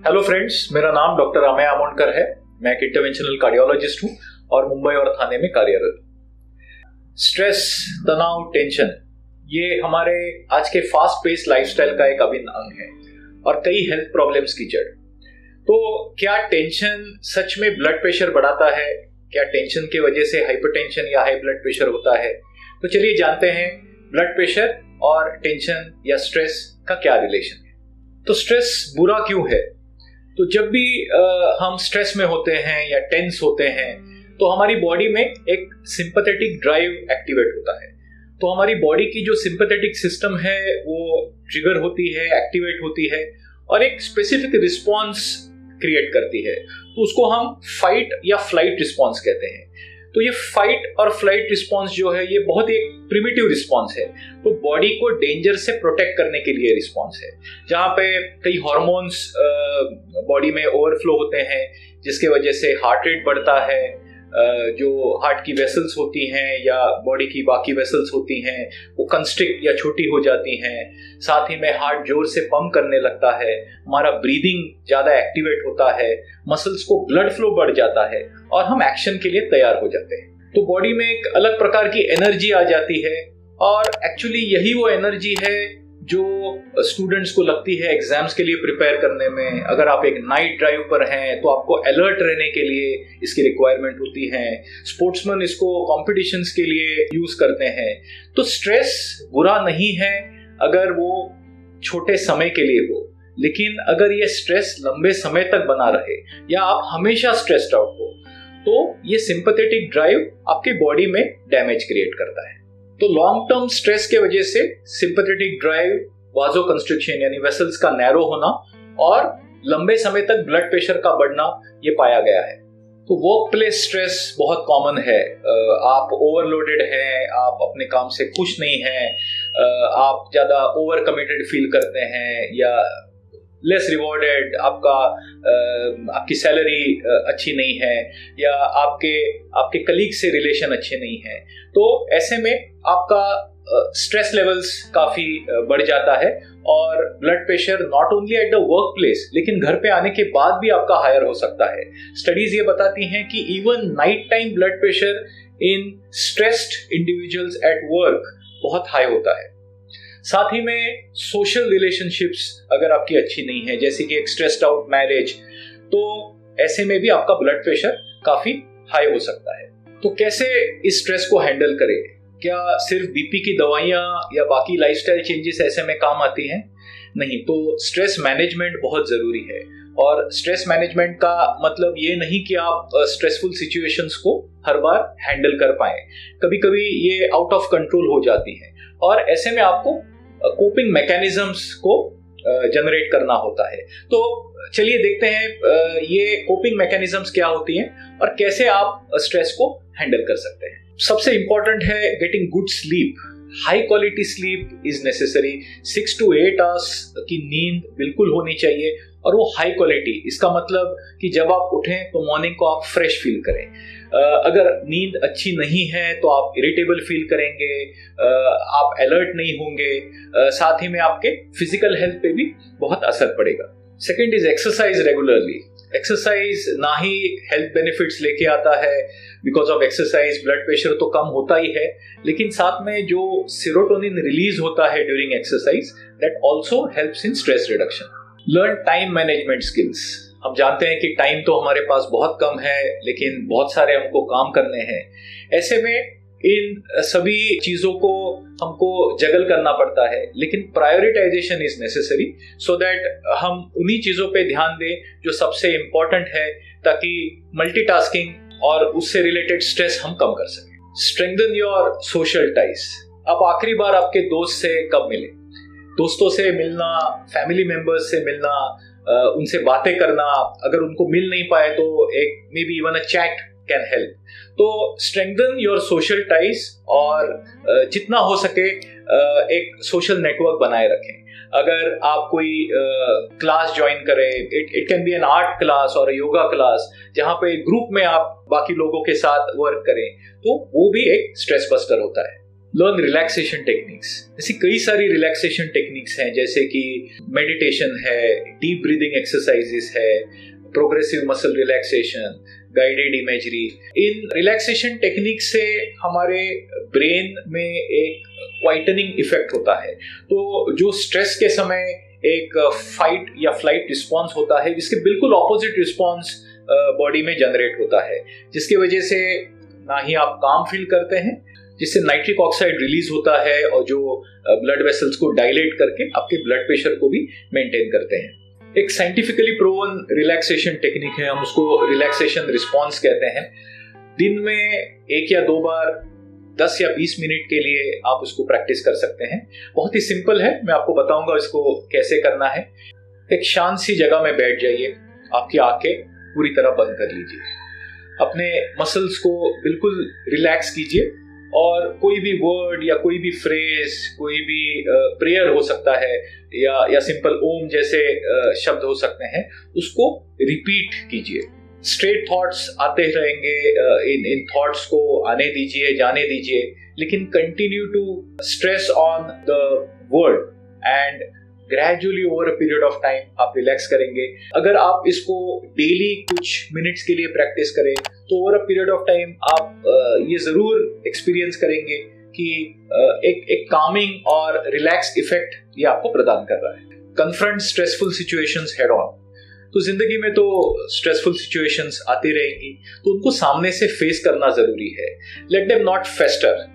Hello friends, मेरा नाम doctor Ameya Amonkar है। मैं एक इंटरवेंशनल कार्डियोलॉजिस्ट हूँ और मुंबई और थाने में कार्यरत हूँ। स्ट्रेस, तनाव, टेंशन ये हमारे आज के फास्ट पेस लाइफस्टाइल का एक अभिन्न अंग है और कई हेल्थ प्रॉब्लम्स की जड़। तो क्या टेंशन सच में ब्लड प्रेशर बढ़ाता है? क्या टेंशन की वजह से हाइपरटेंशन या हाई ब्लड प्रेशर होता है? तो चलिए जानते हैं ब्लड प्रेशर और टेंशन या स्ट्रेस का क्या रिलेशन है। तो स्ट्रेस बुरा क्यों है? तो जब भी हम स्ट्रेस में होते हैं या टेंस होते हैं तो हमारी बॉडी में एक सिंपैथेटिक ड्राइव एक्टिवेट होता है। तो हमारी बॉडी की जो सिंपैथेटिक सिस्टम है वो ट्रिगर होती है, एक्टिवेट होती है और एक स्पेसिफिक रिस्पॉन्स क्रिएट करती है। तो उसको हम फाइट या फ्लाइट रिस्पॉन्स कहते हैं। तो ये फाइट और फ्लाइट रिस्पॉन्स जो है ये बहुत ही एक प्रिमिटिव रिस्पॉन्स है। तो बॉडी को डेंजर से प्रोटेक्ट करने के लिए रिस्पॉन्स है, जहाँ पे कई हार्मोन्स बॉडी में ओवरफ्लो होते हैं जिसके वजह से हार्ट रेट बढ़ता है। जो हार्ट की वेसल्स होती हैं या बॉडी की बाकी वेसल्स होती हैं वो कंस्ट्रिक्ट या छोटी हो जाती हैं। साथ ही में हार्ट जोर से पंप करने लगता है, हमारा ब्रीदिंग ज़्यादा एक्टिवेट होता है, मसल्स को ब्लड फ्लो बढ़ जाता है और हम एक्शन के लिए तैयार हो जाते हैं। तो बॉडी में एक अलग प्रकार की एनर्जी आ जाती है और एक्चुअली यही वो एनर्जी है जो स्टूडेंट्स को लगती है एग्जाम्स के लिए प्रिपेयर करने में। अगर आप एक नाइट ड्राइव पर हैं तो आपको अलर्ट रहने के लिए इसकी रिक्वायरमेंट होती है। स्पोर्ट्समैन इसको कॉम्पिटिशन्स के लिए यूज करते हैं। तो स्ट्रेस बुरा नहीं है अगर वो छोटे समय के लिए हो, लेकिन अगर ये स्ट्रेस लंबे समय तक बना रहे या आप हमेशा स्ट्रेस्ड आउट हो तो ये सिंपैथेटिक ड्राइव आपके बॉडी में डैमेज क्रिएट करता है। तो लॉन्ग टर्म स्ट्रेस के वजह से सिंपैथेटिक ड्राइव, वाज़ोकंस्ट्रिक्शन यानी वेसल्स का नैरो होना और लंबे समय तक ब्लड प्रेशर का बढ़ना ये पाया गया है। तो वर्क प्लेस स्ट्रेस बहुत कॉमन है। आप ओवरलोडेड हैं, आप अपने काम से खुश नहीं हैं, आप ज़्यादा ओवर कमिटेड फील करते हैं या लेस रिवॉर्डेड, आपकी सैलरी अच्छी नहीं है या आपके कलीग से रिलेशन अच्छे नहीं हैं। तो ऐसे में आपका स्ट्रेस लेवल्स काफ़ी बढ़ जाता है और blood pressure not only at the work place लेकिन घर पे आने के बाद भी आपका हायर हो सकता है। स्टडीज ये बताती हैं कि even night time blood pressure in stressed individuals at work बहुत हाई होता है। साथ ही में सोशल रिलेशनशिप्स अगर आपकी अच्छी नहीं है, जैसे कि एक स्ट्रेस्ड आउट मैरिज, तो ऐसे में भी आपका ब्लड प्रेशर काफी हाई हो सकता है। तो कैसे इस स्ट्रेस को हैंडल करें? क्या सिर्फ बीपी की दवाइयाँ या बाकी लाइफस्टाइल चेंजेस ऐसे में काम आती हैं? नहीं। तो स्ट्रेस मैनेजमेंट बहुत जरूरी है और स्ट्रेस मैनेजमेंट का मतलब ये नहीं कि आप स्ट्रेसफुल सिचुएशंस को हर बार हैंडल कर पाएं। कभी कभी ये आउट ऑफ कंट्रोल हो जाती हैं और ऐसे में आपको कोपिंग मैकेनिज्म्स को जनरेट करना होता है। तो चलिए देखते हैं ये कोपिंग मैकेनिज्म्स क्या होती हैं और कैसे आप स्ट्रेस को हैंडल कर सकते हैं। सबसे इंपॉर्टेंट है getting good sleep. High quality sleep is necessary. 6 to 8 hours की नींद बिल्कुल होनी चाहिए और वो हाई क्वालिटी। इसका मतलब कि जब आप उठें तो मॉर्निंग को आप फ्रेश फील करें। अगर नींद अच्छी नहीं है तो आप इरिटेबल फील करेंगे, आप अलर्ट नहीं होंगे, साथ ही में आपके फिजिकल हेल्थ पे भी बहुत असर पड़ेगा। Second is exercise regularly. Exercise ना ही हेल्थ बेनिफिट्स लेके आता है, because of exercise blood pressure तो कम होता ही है, लेकिन साथ में जो सेरोटोनिन रिलीज होता है during exercise that also helps in stress reduction. Learn time management skills. हम जानते हैं कि टाइम तो हमारे पास बहुत कम है लेकिन बहुत सारे हमको काम करने हैं। ऐसे में इन सभी चीज़ों को हमको जगल करना पड़ता है, लेकिन prioritisation is necessary so that हम उन्हीं चीज़ों पे ध्यान दें जो सबसे इम्पोर्टेंट है, ताकि मल्टीटास्किंग और उससे रिलेटेड स्ट्रेस हम कम कर सकें। Strengthen your social ties. आप आखिरी बार आपके दोस्त से कब मिले? दोस्तों से मिलना, फैमिली मेंबर्स से मिलना, उनसे बातें करना। अगर उनको मिल नहीं पाए तो एक may be even a chat can help. तो स्ट्रेंथन योर सोशल टाइज और जितना हो सके एक सोशल नेटवर्क बनाए रखें। अगर आप कोई क्लास ज्वाइन करें, it can be an art class और योगा क्लास, जहाँ पे ग्रुप में आप बाकी लोगों के साथ वर्क करें, तो वो भी एक स्ट्रेस बस्टर होता है। Learn relaxation techniques. ऐसी कई सारी रिलैक्सेशन टेक्निक्स हैं, जैसे कि मेडिटेशन है, डीप ब्रीदिंग एक्सरसाइजेस है, progressive muscle relaxation, guided imagery. इन रिलैक्सेशन टेक्निक से हमारे ब्रेन में एक क्वाइटनिंग इफेक्ट होता है। तो जो स्ट्रेस के समय एक फाइट या फ्लाइट रिस्पॉन्स होता है, जिसके बिल्कुल ऑपोजिट रिस्पॉन्स बॉडी में जनरेट होता है, जिसकी वजह से ना ही आप काम फील करते हैं, जिससे नाइट्रिक ऑक्साइड रिलीज होता है और जो ब्लड वेसल्स को डायलेट करके आपके ब्लड प्रेशर को भी मेंटेन करते हैं। एक साइंटिफिकली प्रूवन रिलैक्सेशन टेक्निक है, हम उसको रिलैक्सेशन रिस्पॉन्स कहते हैं। दिन में 1 या 2 बार 10 या 20 मिनट के लिए आप उसको प्रैक्टिस कर सकते हैं। बहुत ही सिंपल है, मैं आपको बताऊंगा इसको कैसे करना है। एक शांत सी जगह में बैठ जाइए, आपकी आंखें पूरी तरह बंद कर लीजिए, अपने मसल्स को बिल्कुल रिलैक्स कीजिए और कोई भी वर्ड या कोई भी फ्रेज, कोई भी प्रेयर हो सकता है या सिंपल ओम जैसे शब्द हो सकते हैं, उसको रिपीट कीजिए। स्ट्रेट थॉट्स आते रहेंगे, इन थॉट्स को आने दीजिए, जाने दीजिए, लेकिन continue to stress on the word and gradually over a period of time आप रिलैक्स करेंगे। अगर आप इसको डेली कुछ मिनट्स के लिए प्रैक्टिस करें तो over a period of time आप ये जरूर एक्सपीरियंस करेंगे कि एक कामिंग और रिलैक्स इफेक्ट ये आपको प्रदान कर रहा है। Confront stressful situations head on. तो जिंदगी में तो स्ट्रेसफुल सिचुएशंस आती रहेंगी, तो उनको सामने से फेस करना जरूरी है। Let them not fester.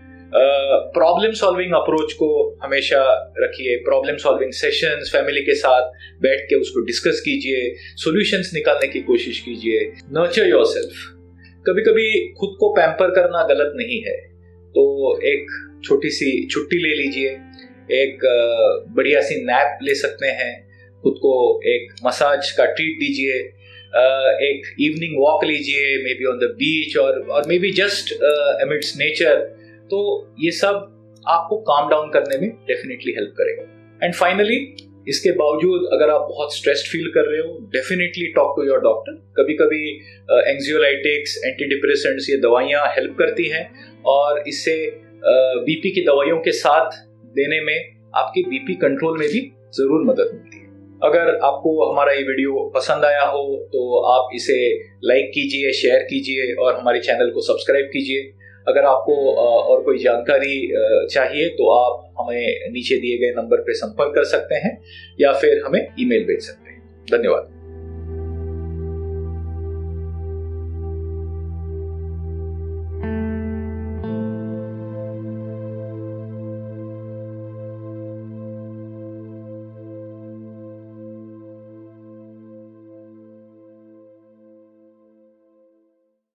Problem solving approach को हमेशा रखिए। प्रॉब्लम सॉल्विंग सेशंस फैमिली के साथ बैठ के उसको डिस्कस कीजिए, सॉल्यूशंस निकालने की कोशिश कीजिए। Nurture yourself. कभी कभी खुद को पैम्पर करना गलत नहीं है, तो एक छोटी सी छुट्टी ले लीजिए, एक बढ़िया सी नैप ले सकते हैं, खुद को एक मसाज का ट्रीट दीजिए, एक इवनिंग वॉक लीजिए, maybe on the beach और maybe just amidst nature. तो ये सब आपको काम डाउन करने में डेफिनेटली हेल्प करेगा। एंड फाइनली, इसके बावजूद अगर आप बहुत स्ट्रेस्ड फील कर रहे हो, definitely talk to your doctor. कभी कभी एंग्जियोलाइटिक्स, एंटी डिप्रेसेंट्स, ये दवाइयाँ हेल्प करती हैं और इससे बीपी की दवाइयों के साथ देने में आपकी बीपी कंट्रोल में भी जरूर मदद मिलती है। अगर आपको हमारा ये वीडियो पसंद आया हो तो आप इसे लाइक कीजिए, शेयर कीजिए और हमारे चैनल को सब्सक्राइब कीजिए। अगर आपको और कोई जानकारी चाहिए तो आप हमें नीचे दिए गए नंबर पर संपर्क कर सकते हैं या फिर हमें ईमेल भेज सकते हैं। धन्यवाद।